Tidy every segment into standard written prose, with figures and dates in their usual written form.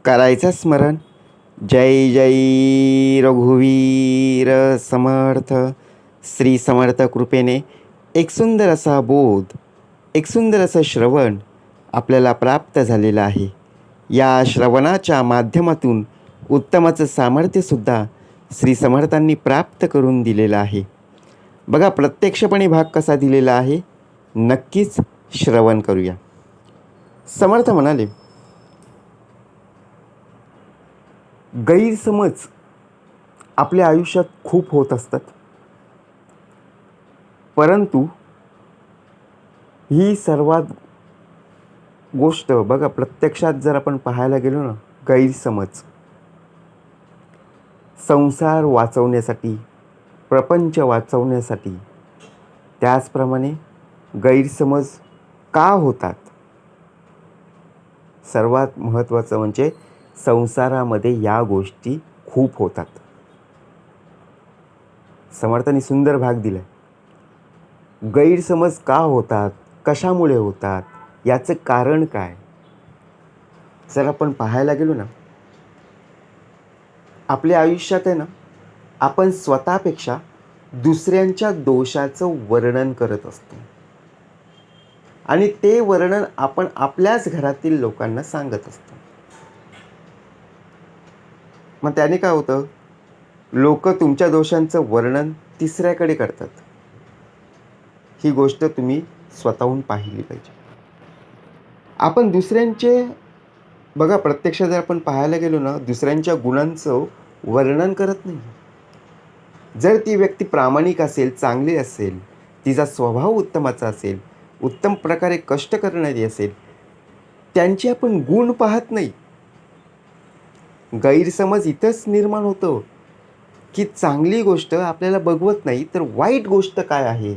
करायचं स्मरण. जय जय रघुवीर समर्थ. श्री समर्थ कृपेने एक सुंदर असा बोध, एक सुंदर असं श्रवण आपल्याला प्राप्त झालेलं आहे. या श्रवणाच्या माध्यमातून उत्तमाचं सामर्थ्यसुद्धा श्री समर्थांनी प्राप्त करून दिलेलं आहे. बघा, प्रत्यक्षपणे भाग कसा दिलेला आहे, नक्कीच श्रवण करूया. समर्थ म्हणाले, गैरसमज आपल्या आयुष्यात खूप होत असतात, परंतु ही सर्वात गोष्ट बघा, प्रत्यक्षात जर आपण पाहायला गेलो ना, गैरसमज संसार वाचवण्यासाठी, प्रपंच वाचवण्यासाठी, त्याचप्रमाणे गैरसमज का होतात, सर्वात महत्त्वाचं म्हणजे संसारामध्ये या गोष्टी खूप होतात. समर्थांनी सुंदर भाग दिला. गैरसमज का होतात, कशामुळे होतात, याचं कारण काय. जर आपण पाहायला गेलो ना, आपल्या आयुष्यात आहे ना, आपण स्वतःपेक्षा दुसऱ्यांच्या दोषाचं वर्णन करत असतो आणि ते वर्णन आपण आपल्याच घरातील लोकांना सांगत असतो. मग त्याने काय होतं, लोक तुमच्या दोषांचं वर्णन तिसऱ्याकडे करतात. ही गोष्ट तुम्ही स्वतःहून पाहिली पाहिजे. आपण दुसऱ्यांचे बघा, प्रत्यक्षात जर आपण पाहायला गेलो ना, दुसऱ्यांच्या गुणांचं वर्णन करत नाही. जर ती व्यक्ती प्रामाणिक असेल, चांगली असेल, तिचा स्वभाव उत्तमाचा असेल, उत्तम प्रकारे कष्ट करणारी असेल, त्यांचे आपण गुण पाहत नाही. गैरसमज इथंच निर्माण होतो की चांगली गोष्ट आपल्याला बघवत नाही, तर वाईट गोष्ट काय आहे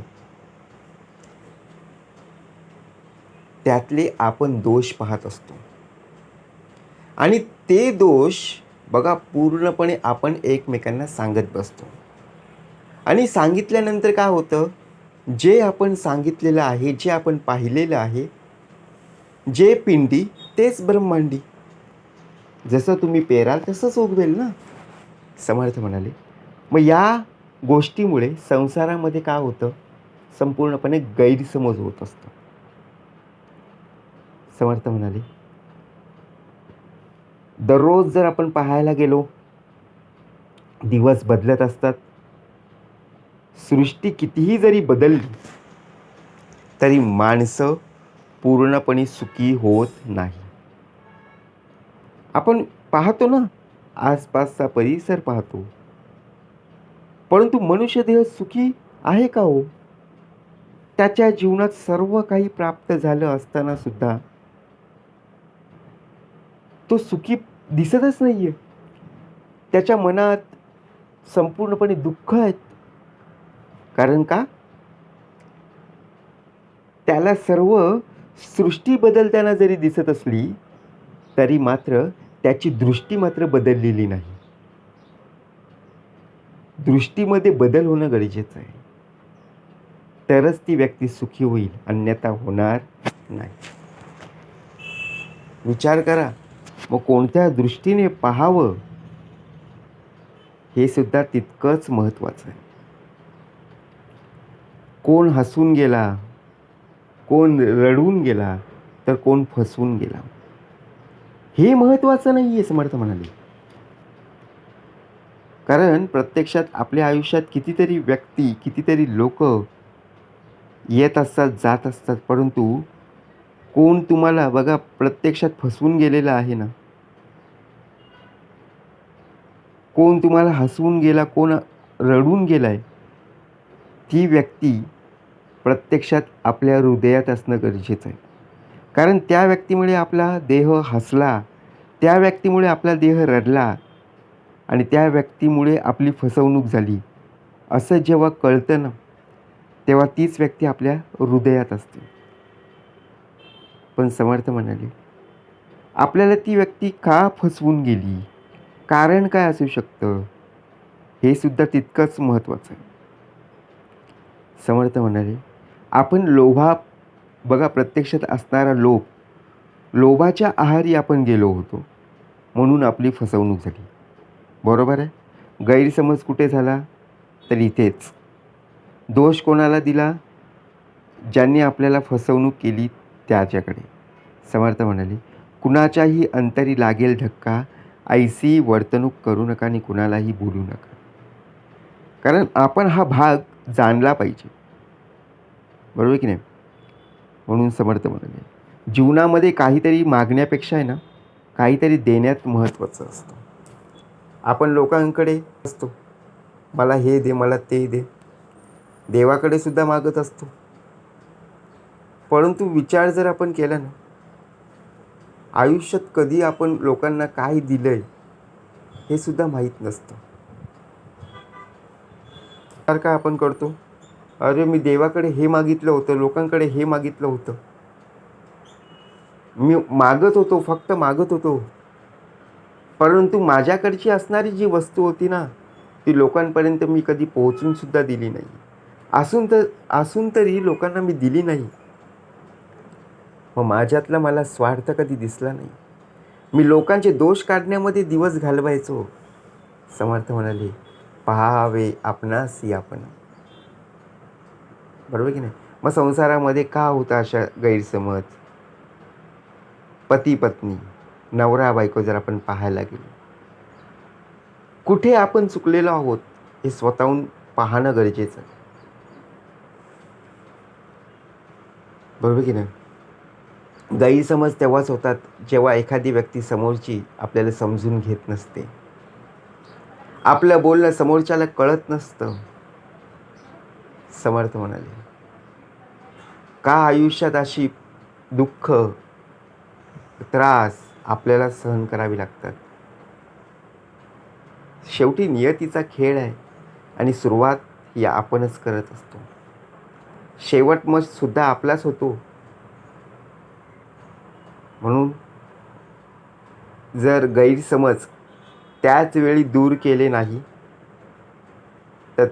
त्यातले आपण दोष पाहत असतो आणि ते दोष बघा पूर्णपणे आपण एकमेकांना सांगत बसतो. आणि सांगितल्यानंतर काय होतं, जे आपण सांगितलेलं आहे, जे आपण पाहिलेलं आहे, जे पिंडी तेच ब्रह्मांडी. जसं तुम्ही पेराल तसंच उगवेल ना, समर्थ म्हणाले. मग या गोष्टीमुळे संसारामध्ये काय होतं, संपूर्णपणे गैरसमज होत असतो. समर्थ म्हणाले, दररोज जर आपण पाहायला गेलो, दिवस बदलत असतात. सृष्टी कितीही जरी बदलली तरी माणसं पूर्णपणे सुखी होत नाही. आपण पाहतो ना, आसपासचा परिसर पाहतो, परंतु मनुष्य देह सुखी आहे का हो? त्याच्या जीवनात सर्व काही प्राप्त झालं असताना सुद्धा तो सुखी दिसतच नाहीये. त्याच्या मनात संपूर्णपणे दुःख आहेत. कारण का? त्याला सर्व सृष्टी बदलताना जरी दिसत असली तरी मात्र त्याची दृष्टी मात्र बदललेली नाही. दृष्टीमध्ये बदल होणं गरजेचं आहे, तरच ती व्यक्ती सुखी होईल, अन्यथा होणार नाही. विचार करा, मग कोणत्या दृष्टीने पाहावं हे सुद्धा तितकंच महत्त्वाचं आहे. कोण हसून गेला, कोण रडून गेला, तर कोण फसवून गेला, हे महत्त्वाचं नाही आहे, समर्थ म्हणाले. कारण प्रत्यक्षात आपल्या आयुष्यात कितीतरी व्यक्ती, कितीतरी लोक येत असतात, जात असतात, परंतु कोण तुम्हाला बघा प्रत्यक्षात फसवून गेलेला आहे ना, कोण तुम्हाला हसवून गेला, कोण रडून गेलाय, ती व्यक्ती प्रत्यक्षात आपल्या हृदयात असणं गरजेचं आहे. कारण त्या व्यक्तीमुळे आपला देह हसला, त्या व्यक्तीमुळे आपला देह रडला आणि त्या व्यक्तीमुळे आपली फसवणूक झाली, असं जेव्हा कळतं ना, तेव्हा तीच व्यक्ती आपल्या हृदयात असते. पण समर्थ म्हणाले, आपल्याला ती व्यक्ती का फसवून गेली, कारण काय असू शकतं, हे सुद्धा तितकंच महत्त्वाचं आहे. समर्थ म्हणाले, आपण बघा प्रत्यक्षात असणारा लोभाच्या आहारी आपण गेलो होतो. म्हणून आपली फसवणूक झाली. बरोबर आहे. गैरसमज कुठे झाला? तर इथेच. दोष कोणाला दिला? ज्यांनी आपल्याला फसवणूक केली त्याच्याकडे. समर्थ म्हणाले, कुणाच्याही अंतरी लागेल धक्का, ऐसी वर्तणूक करू नका आणि कुणालाही बोलू नका. कारण आपण हा भाग जाणला पाहिजे. बरोबर की नाही? म्हणून समर्थ म्हणाले, जीवनामध्ये काहीतरी मागण्यापेक्षा आहे ना, काहीतरी देण्यात महत्त्वाचं असतं. आपण लोकांकडे असतो, मला हे दे, मला ते दे. देवाकडे सुद्धा मागत असतो. परंतु विचार जर आपण केला ना, आयुष्यात कधी आपण लोकांना काय दिलंय हे सुद्धा माहीत नसतं. का आपण करतो, अरे मी देवाकडे हे मागितलं होतं, लोकांकडे हे मागितलं होतं. मी मागत होतो, फक्त मागत होतो. परंतु माझ्याकडची असणारी जी वस्तू होती ना, ती लोकांपर्यंत मी कधी पोहोचून सुद्धा दिली नाही. असून तरी लोकांना मी दिली नाही. मग माझ्यातला मला स्वार्थ कधी दिसला नाही. मी लोकांचे दोष काढण्यामध्ये दिवस घालवायचो. समर्थ म्हणाले, पहावे आपणासी आपण. बरोबर की नाही? मग संसारामध्ये का होता अशा गैरसमज? पती पत्नी, नवरा बायको जर आपण पाहायला गेलो, कुठे आपण चुकलेलो आहोत हे स्वतःहून पाहणं गरजेचं आहे. बरोबर की नाही? गैरसमज तेव्हाच होतात जेव्हा एखादी व्यक्ती समोरची आपल्याला समजून घेत नसते. आपलं बोलणं समोरच्याला कळत नसतं. समर्थ म्हणाले, का आयुष्यात अशी दुःख, त्रास आपल्याला सहन करावी लागतात? शेवटी नियतीचा खेळ आहे आणि सुरुवात ही आपणच करत असतो. शेवट मग सुद्धा आपलाच होतो. म्हणून जर गैरसमज त्याच वेळी दूर केले नाही तर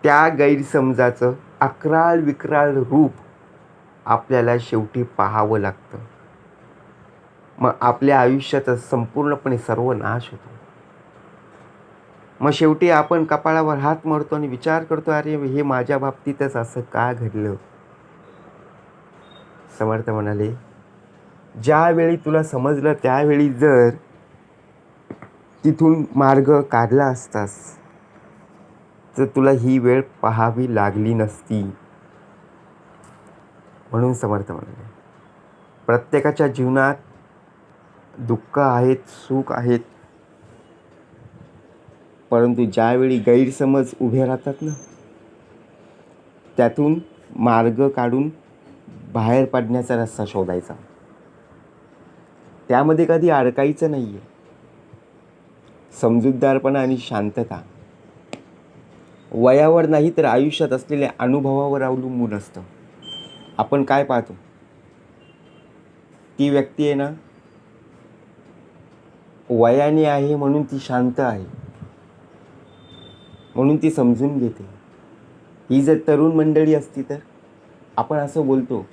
त्या गैरसमजाचं अक्राळ विक्राळ रूप आपल्याला शेवटी पाहावं लागतं. मग आपल्या आयुष्याचा संपूर्णपणे सर्वनाश होतो. मग शेवटी आपण कपाळावर हात मारतो आणि विचार करतो, अरे हे माझ्या बाबतीतच असं का घडलं? समर्थ म्हणाले, ज्यावेळी तुला समजलं त्यावेळी जर तिथून मार्ग काढला असतास तर तुला ही वेळ पाहावी लागली नसती. म्हणून समर्थ म्हणाले, प्रत्येकाच्या जीवनात दुःख आहेत, सुख आहेत, परंतु ज्यावेळी गैरसमज उभे राहतात ना, त्यातून मार्ग काढून बाहेर पडण्याचा रस्ता शोधायचा. त्यामध्ये कधी अडकायचं नाही आहे. समजूतदारपणा आणि शांतता वयावर नाही तर आयुष्यात असलेल्या अनुभवावर अवलंबून असतं. आपण काय पाहतो, ती व्यक्ती आहे ना, वयाने आहे म्हणून ती शांत आहे, म्हणून ती समजून घेते. ही जर तरुण मंडळी असती तर आपण असं बोलतो,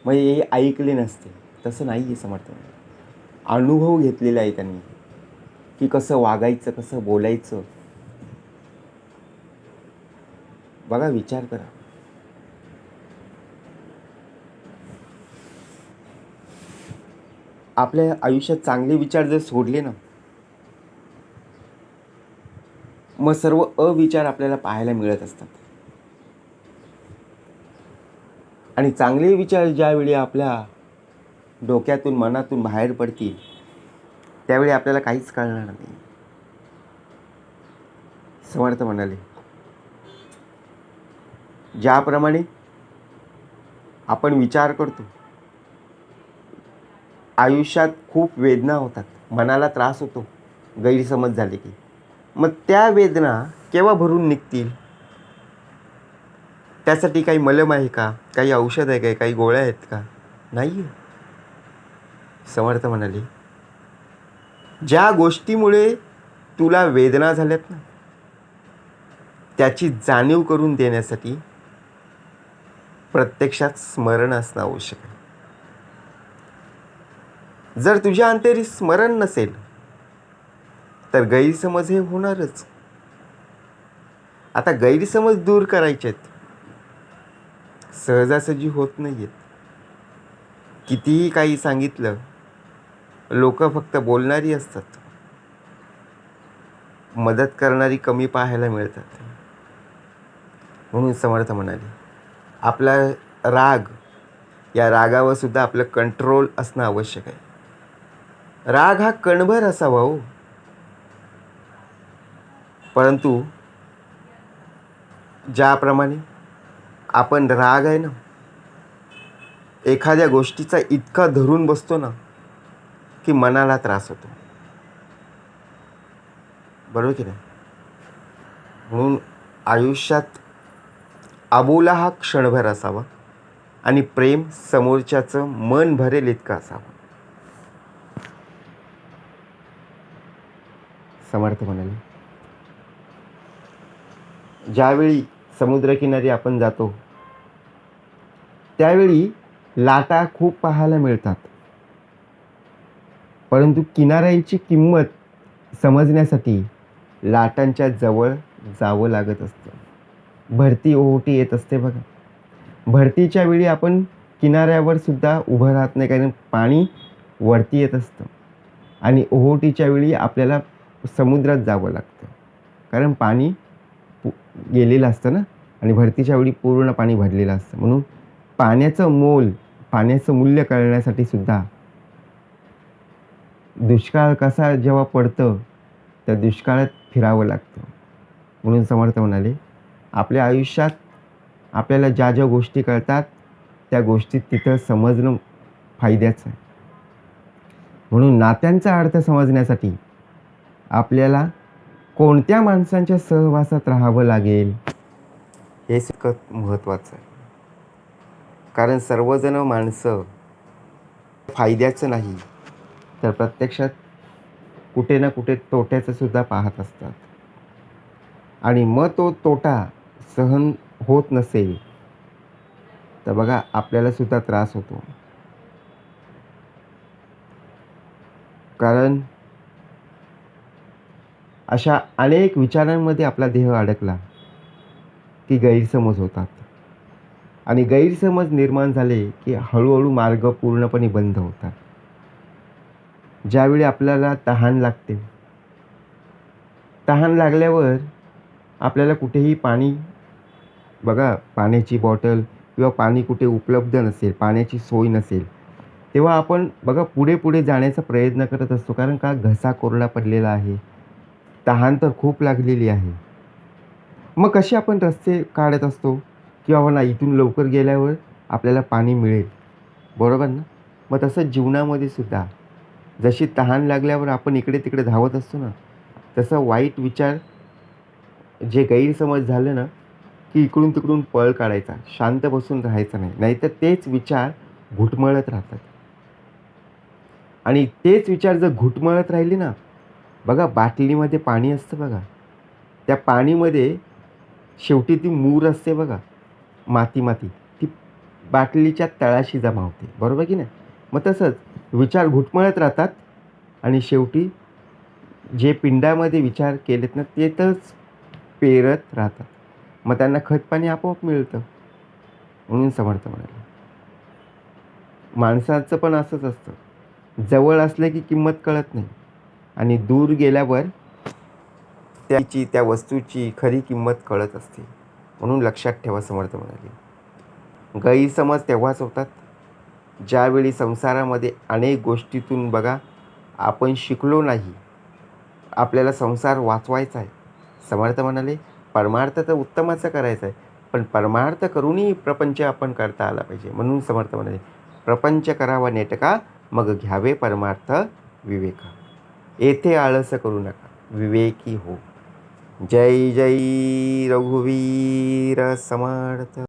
मग हे ऐकले नसते. तसं नाही आहे. समर्थ अनुभव घेतलेला आहे त्यांनी की कसं वागायचं, कसं बोलायचं. बघा, विचार करा. आपल्या आयुष्यात चांगले विचार जर सोडले ना, मग सर्व अविचार आपल्याला पाहायला मिळत असतात. आणि चांगले विचार ज्यावेळी आपल्या डोक्यातून, मनातून बाहेर पडतील त्यावेळी आपल्याला काहीच कळणार नाही. समर्थ म्हणाले, ज्याप्रमाणे आपण विचार करतो, आयुष्यात खूप वेदना होतात, मनाला त्रास होतो गैरसमज झाले की. मग त्या वेदना केव्हा भरून निघतील? त्यासाठी काही मलम आहे का? काही औषध आहे का? काही गोळ्या आहेत का? नाही आहे. समर्थ म्हणाले, ज्या गोष्टीमुळे तुला वेदना झाल्यात ना, त्याची जाणीव करून देण्यासाठी प्रत्यक्षात स्मरण असणं आवश्यक आहे. जर तुझ्या अंतरी स्मरण नसेल तर गैरसमज हे होणारच. आता गैरसमज दूर करायचे आहेत, सहजासहजी होत नाही आहेत. कितीही काही सांगितलं, लोक फक्त बोलणारी असतात, मदत करणारी कमी पाहायला मिळतात. म्हणून समर्थ म्हणाले, आपला राग, या रागावर सुद्धा आपलं कंट्रोल असणं आवश्यक आहे. राग हा कणभर असावा हो, परंतु ज्याप्रमाणे आपण राग आहे ना, एखाद्या गोष्टीचा इतका धरून बसतो ना की मनाला त्रास होतो, बरोबर की नाही? म्हणून आयुष्यात अबोला हा क्षणभर असावा आणि प्रेम समोरच्याचं मन भरेल इतकं असावं. समर्थ म्हणाले, ज्यावेळी समुद्रकिनारी आपण जातो त्यावेळी लाटा खूप पाहायला मिळतात, परंतु किनाऱ्यांची किंमत समजण्यासाठी लाटांच्या जवळ जावं लागत असतं. भरती ओहोटी येत असते बघा, भरतीच्या वेळी आपण किनाऱ्यावर सुद्धा उभं राहत नाही, कारण पाणी वरती येत असतं. आणि ओहोटीच्या वेळी आपल्याला समुद्रात जावं लागतं, कारण पाणी गेलेलं असतं ना, आणि भरतीच्या वेळी पूर्ण पाणी भरलेलं असतं. म्हणून पाण्याचं मूल्य कळण्यासाठी सुद्धा दुष्काळ कसा जेव्हा पडतं त्या दुष्काळात फिरावं लागतं. म्हणून समर्थ म्हणाले, आपल्या आयुष्यात आपल्याला ज्या ज्या गोष्टी कळतात त्या गोष्टी तिथं समजणं फायद्याचं आहे. म्हणून नात्यांचा अर्थ समजण्यासाठी आपल्याला कोणत्या माणसांच्या सहवासात राहावं लागेल हे सगळं महत्त्वाचं आहे. कारण सर्वजण माणसं फायद्याचं नाही तर प्रत्यक्षात कुठे ना कुठे तोट्याचं सुद्धा पाहत असतात. आणि मग तो तोटा सहन होत नसेल तर बघा आपल्याला सुद्धा त्रास होतो. कारण अशा अनेक विचारांमध्ये आपला देह अडकला की गैरसमज होतात. आणि गैरसमज निर्माण झाले की हळूहळू मार्ग पूर्णपणे बंद होतात. ज्यावेळी आपल्याला तहान लागते, तहान लागल्यावर आपल्याला कुठेही पाणी, बघा पाण्याची बॉटल किंवा पाणी कुठे उपलब्ध नसेल, पाण्याची सोय नसेल, तेव्हा आपण बघा पुढे पुढे जाण्याचा प्रयत्न करत असतो. कारण का, घसा कोरडा पडलेला आहे, तहान तर खूप लागलेली आहे. मग कसे आपण रस्ते काढत असतो की बाबा ना इथून लवकर गेल्यावर आपल्याला पाणी मिळेल, बरोबर ना? मग तसं जीवनामध्ये सुद्धा जशी तहान लागल्यावर आपण इकडे तिकडे धावत असतो ना, तसं वाईट विचार, जे गैरसमज झालं ना की इकडून तिकडून पळ काढायचा, शांत बसून राहायचं नाही, नाहीतर तेच विचार घुटमळत राहतात. आणि तेच विचार जर घुटमळत राहिली ना, बघा बाटलीमध्ये पाणी असतं बघा, त्या पाणीमध्ये शेवटी ती मूर असते बघा, माती ती बाटलीच्या तळाशी जमा होते, बरोबर की नाही? मग तसंच विचार घुटमळत राहतात आणि शेवटी जे पिंडामध्ये विचार केलेत ना तेच पेरत राहतात. मग त्यांना खतपाणी आपोआप मिळतं. म्हणून समर्थ म्हणाले, माणसाचं पण असंच असतं, जवळ असलं की किंमत कळत नाही आणि दूर गेल्यावर त्या वस्तूची खरी किंमत कळत असते. म्हणून लक्षात ठेवा, समर्थ म्हणाले, गैरसमज तेव्हाच होतात ज्यावेळी संसारामध्ये अनेक गोष्टीतून बघा आपण शिकलो नाही, आपल्याला संसार वाचवायचा आहे. समर्थ म्हणाले, परमार्थ तर उत्तमाचा करायचा आहे, पण परमार्थ करूनही प्रपंच आपण करता आला पाहिजे. म्हणून समर्थ म्हणाले, प्रपंच करावा नेटका, मग घ्यावे परमार्थ विवेका. येथे आळस करू नका, विवेकी हो. जय जय रघुवीर समर्थ.